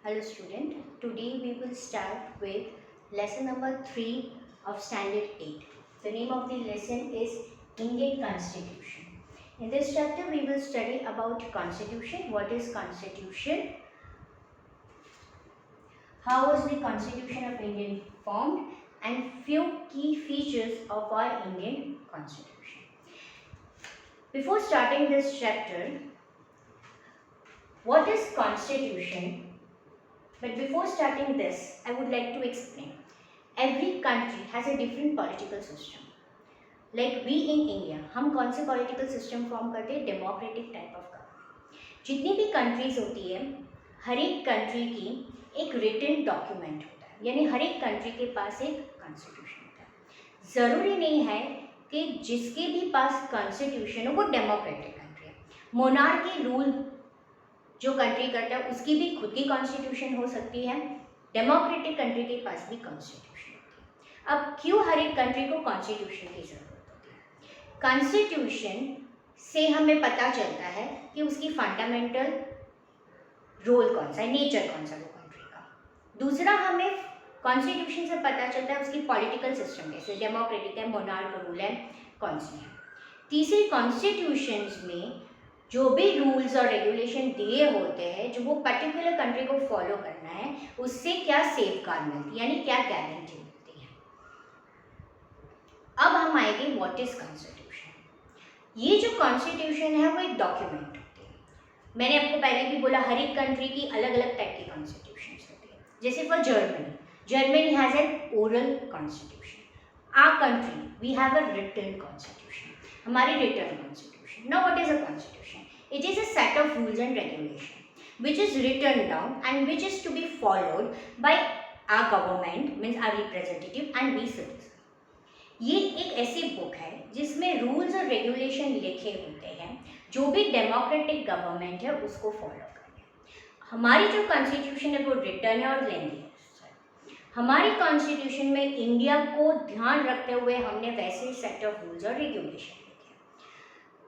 Hello student, today we will start with lesson number 3 of standard 8. The name of the lesson is Indian Constitution. In this chapter we will study about constitution, what is constitution, how was the constitution of India formed and few key features of our Indian constitution. Before starting this chapter, what is constitution? But before starting this, I would like to explain. Every country has a different political system. Like we in India, हम कौन से political system form करते हैं? Democratic type of government. जितनी भी countries होती है, हर एक country की एक written document होता है, यानी हर एक country के पास एक constitution होता है. ज़रूरी नहीं है कि जिसके भी पास constitution हो वो democratic country है. Monarchy rule जो कंट्री करता है उसकी भी खुद की कॉन्स्टिट्यूशन हो सकती है, डेमोक्रेटिक कंट्री के पास भी कॉन्स्टिट्यूशन होती है. अब क्यों हर एक कंट्री को कॉन्स्टिट्यूशन की जरूरत होती है? कॉन्स्टिट्यूशन से हमें पता चलता है कि उसकी फंडामेंटल रोल कौन सा है, नेचर कौन सा है वो कंट्री का. दूसरा, हमें कॉन्स्टिट्यूशन से पता चलता है उसकी पॉलिटिकल सिस्टम कैसे, डेमोक्रेटिक है, मोनार्क रूल है, कौन सी है. तीसरी, कॉन्स्टिट्यूशंस में जो भी रूल्स और रेगुलेशन दिए होते हैं जो वो पर्टिकुलर कंट्री को फॉलो करना है, उससे क्या सेफगार्ड मिलती है, यानी क्या गारंटी मिलती है. अब हम आएंगे व्हाट इज कॉन्स्टिट्यूशन. ये जो कॉन्स्टिट्यूशन है वो एक डॉक्यूमेंट होती है. मैंने आपको पहले भी बोला हर एक कंट्री की अलग अलग टाइप की कॉन्स्टिट्यूशन होती है. जैसे for Germany has an oral constitution. Our country we have a written constitution. हमारी written constitution. Now what is a constitution? It is a set of rules and regulation which is written down and which is to be followed by our government, means our representative and we citizen. ये एक ऐसी book है जिसमें rules और regulation लिखे होते हैं जो भी डेमोक्रेटिक गवर्नमेंट है उसको फॉलो करने. हमारी जो कॉन्स्टिट्यूशन है वो रिटर्न है और लेंदी है. हमारी कॉन्स्टिट्यूशन में इंडिया को ध्यान रखते हुए हमने वैसे सेट ऑफ रूल्स और रेगुलेशन लिखे.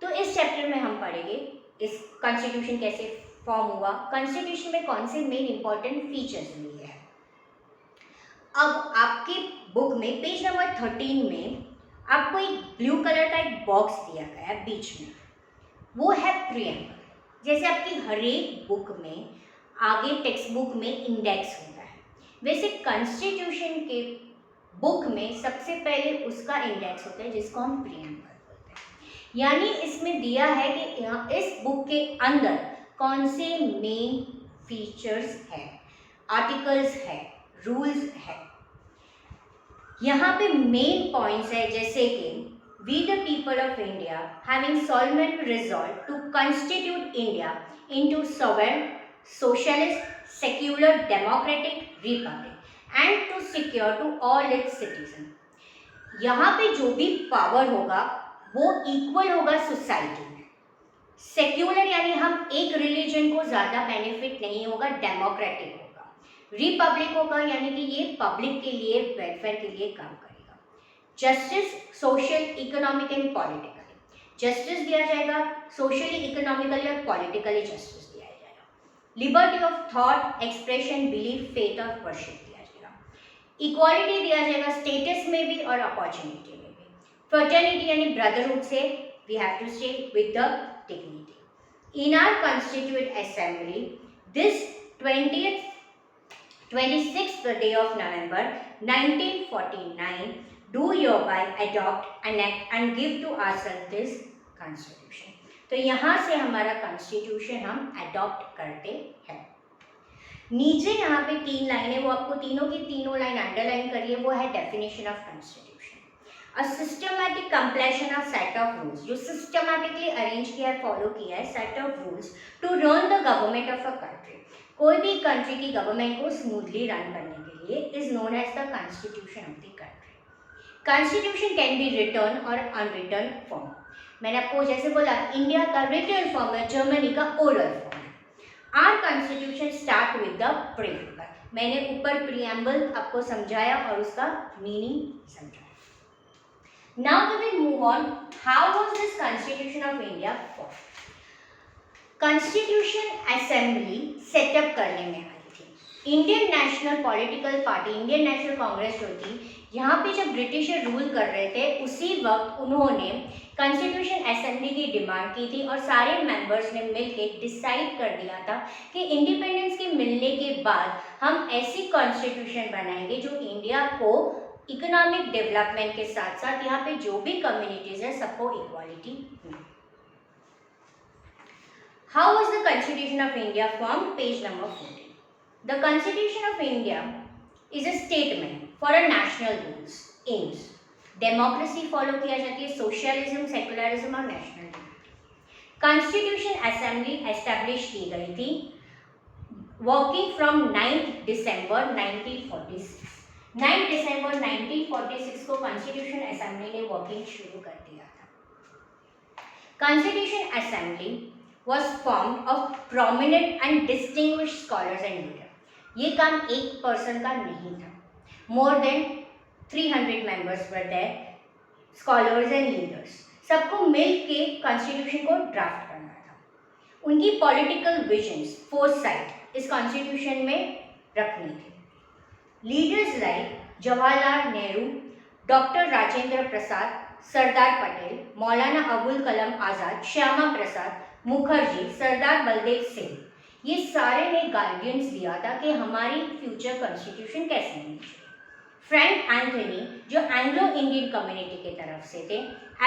तो इस चैप्टर में हम पढ़ेंगे इस कॉन्स्टिट्यूशन कैसे फॉर्म हुआ, कॉन्स्टिट्यूशन में कौन से मेन इंपॉर्टेंट फीचर्स लिए हैं. अब आपकी बुक में पेज नंबर 13 में आपको एक ब्लू कलर का एक बॉक्स दिया गया है बीच में, वो है प्रीएम्बल. जैसे आपकी हर एक बुक में आगे टेक्स्ट बुक में इंडेक्स होता है, वैसे कॉन्स्टिट्यूशन के बुक में सबसे पहले उसका इंडेक्स होता है जिसको हम प्रीएम्बल. यानी इसमें दिया है कि यहाँ इस बुक के अंदर कौन से मेन फीचर्स है, आर्टिकल्स है, रूल्स है. यहाँ पे मेन पॉइंट्स है जैसे कि we the people of India having solemn resolve to constitute India into sovereign socialist secular democratic republic and to secure to all its citizen. यहाँ पे जो भी पावर होगा वो इक्वल होगा सोसाइटी में. सेक्युलर यानी हम एक रिलीजन को ज़्यादा बेनिफिट नहीं होगा, डेमोक्रेटिक होगा. रिपब्लिक होगा यानी कि ये पब्लिक के लिए, वेलफेयर के लिए काम करेगा. Justice, social, economic and politically. Justice दिया जाएगा, सोशली, इकोनॉमिकली और पॉलिटिकली जस्टिस दिया जाएगा. Liberty of thought, expression, belief, faith और वर्शिप दिया जाएगा. इक्वालिटी दिया जाएगा स्टेटस में भी और अपॉर्चुनिटी में. Fraternity यानी brotherhood से we have to stay with the dignity. In our Constituent Assembly, this 26th day of November 1949, do hereby adopt, enact and give to ourselves this Constitution. तो यहाँ से हमारा Constitution हम adopt करते हैं. नीचे यहाँ पे 3 लाइन है, वो आपको तीनों की तीनों लाइन अंडरलाइन करिए, वो है definition of constitution. A systematic compilation of set of rules, जो systematically arrange किया है, फॉलो किया है, set of rules to run the government of a country. कोई भी कंट्री की गवर्नमेंट को स्मूथली रन करने के लिए is known as the constitution of the country. Constitution can be written और unwritten form. मैंने आपको जैसे बोला इंडिया का written form है, जर्मनी का oral form है. Our constitution start with the preamble. मैंने ऊपर preamble आपको समझाया और उसका मीनिंग समझाया. Now we will move on. How was this Constitution of India formed? Constitution Assembly setup करने में आई थी. Indian national political party, Indian national Congress जो थी, यहाँ पे जब ब्रिटिशर रूल कर रहे थे उसी वक्त उन्होंने कॉन्स्टिट्यूशन असेंबली की डिमांड की थी और सारे मेंबर्स ने मिलकर डिसाइड कर दिया था कि इंडिपेंडेंस के मिलने के बाद हम ऐसी कॉन्स्टिट्यूशन बनाएंगे जो इंडिया को इकोनॉमिक डेवलपमेंट के साथ साथ यहाँ पे जो भी कम्युनिटीज है सबको इक्वालिटी मिले। How was the constitution of India form? Page number 14। The Constitution of India is a statement for a national goals, aims. Democracy follow किया जाती है, सोशलिज्म, सेकुलरिज्म और नेशनल। कॉन्स्टिट्यूशन असेंबली एस्टैब्लिश की गई थी वर्किंग फ्रॉम 9 दिसंबर 1946। 9 दिसंबर 1946 को constitution assembly ने working शुरू कर दिया था। Constitution assembly was formed of prominent and distinguished scholars and leaders. ये काम एक पर्सन का नहीं था, more than 300 members were there, scholars and leaders, सबको मिल के कॉन्स्टिट्यूशन को ड्राफ्ट करना था। उनकी पॉलिटिकल विजन्स, फोरसाइट इस कॉन्स्टिट्यूशन में रखनी थी। Leaders like Jawaharlal Nehru, doctor Rajendra Prasad, Sardar Patel, Maulana Abul Kalam Azad, Shyama Prasad Mukherjee, सरदार बलदेव सिंह, ये सारे ने गाइडेंस दिया था कि हमारी फ्यूचर कॉन्स्टिट्यूशन कैसे होनी चाहिए। फ्रैंक एंथनी जो एंग्लो इंडियन कम्युनिटी के तरफ से थे,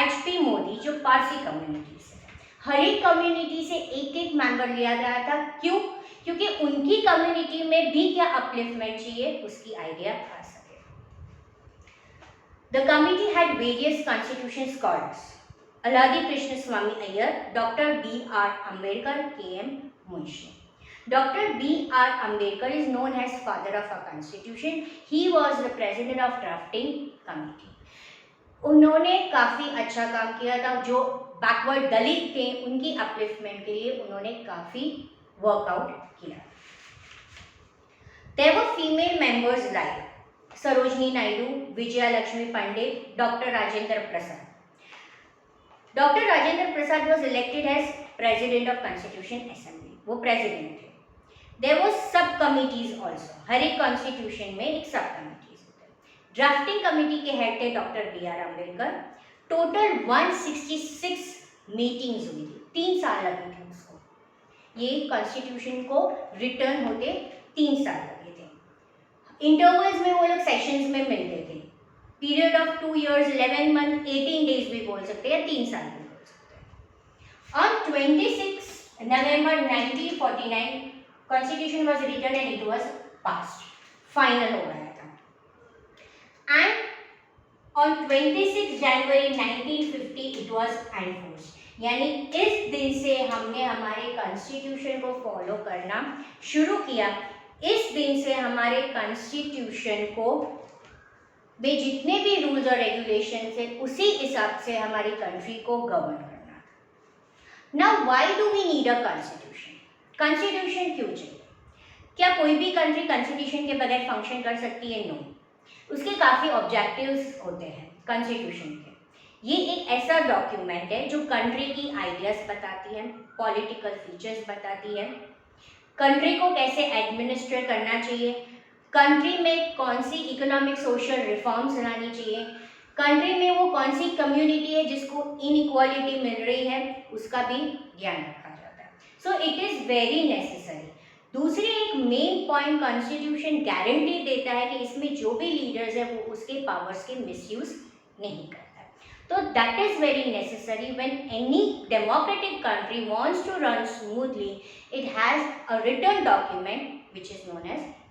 HP मोदी जो पारसी कम्युनिटी से थे, हर एक कम्युनिटी से एक एक मेंबर लिया गया था। क्यों? क्योंकि उनकी कम्युनिटी में भी क्या अपलिफ्टमेंट चाहिए उसकी आइडिया आ सके। The committee had various constitution scholars, अलादी Krishna Swami Iyer, doctor BR Ambedkar, KM Munshi. Dr. BR Ambedkar is known as father of our constitution. He was the president of drafting committee. उन्होंने काफ़ी अच्छा काम किया था, जो बैकवर्ड दलित थे उनकी अपलिफ्टमेंट के लिए उन्होंने काफ़ी वर्कआउट किया। There were female members like Sarojini Naidu, Vijaya Lakshmi Pandit, doctor Rajendra Prasad. Doctor Rajendra Prasad was elected as president of constitution assembly, वो प्रेसिडेंट थे। There was sub committees also, हर एक कॉन्स्टिट्यूशन में एक सब कमिटीज होते हैं। ड्राफ्टिंग कमिटी के हेड थे doctor BR Ambedkar. Total 166 meetings हुई थी, 3 साल लगे थे उसको, ये कॉन्स्टिट्यूशन को रिटर्न होते 3 साल लगे थे। इंटरवल्स में वो लोग सेशंस में मिलते थे, period of 2 years, 11 month, 18 days भी बोल सकते हैं या 3 साल भी बोल सकते हैं। On 26 November 1949 constitution was written and it was passed, final हो गया था। And on 26 January 1950 it was enforced, यानी इस दिन से हमने हमारे कॉन्स्टिट्यूशन को फॉलो करना शुरू किया। इस दिन से हमारे कॉन्स्टिट्यूशन को में जितने भी रूल्स और रेगुलेशंस हैं उसी हिसाब से हमारी कंट्री को गवर्न करना। Now why do we need a constitution? Constitution क्यों चाहिए? क्या कोई भी कंट्री कॉन्स्टिट्यूशन के बगैर फंक्शन कर सकती है? नो। उसके काफ़ी ऑब्जेक्टिव्स होते हैं कॉन्स्टिट्यूशन के। ये एक ऐसा डॉक्यूमेंट है जो कंट्री की आइडियाज़ बताती है, पॉलिटिकल फीचर्स बताती है, कंट्री को कैसे एडमिनिस्ट्रेट करना चाहिए, कंट्री में कौन सी इकोनॉमिक सोशल रिफॉर्म्स लानी चाहिए, कंट्री में वो कौन सी कम्युनिटी है जिसको इनइक्वालिटी मिल रही है उसका भी ध्यान रखा जाता है। So it is very necessary. दूसरी एक मेन पॉइंट कॉन्स्टिट्यूशन गारंटी देता है कि इसमें जो भी लीडर्स है वो उसके पावर्स के मिसयूज नहीं करता। तो that is very necessary when any democratic country wants to run smoothly, it has a written document which is known as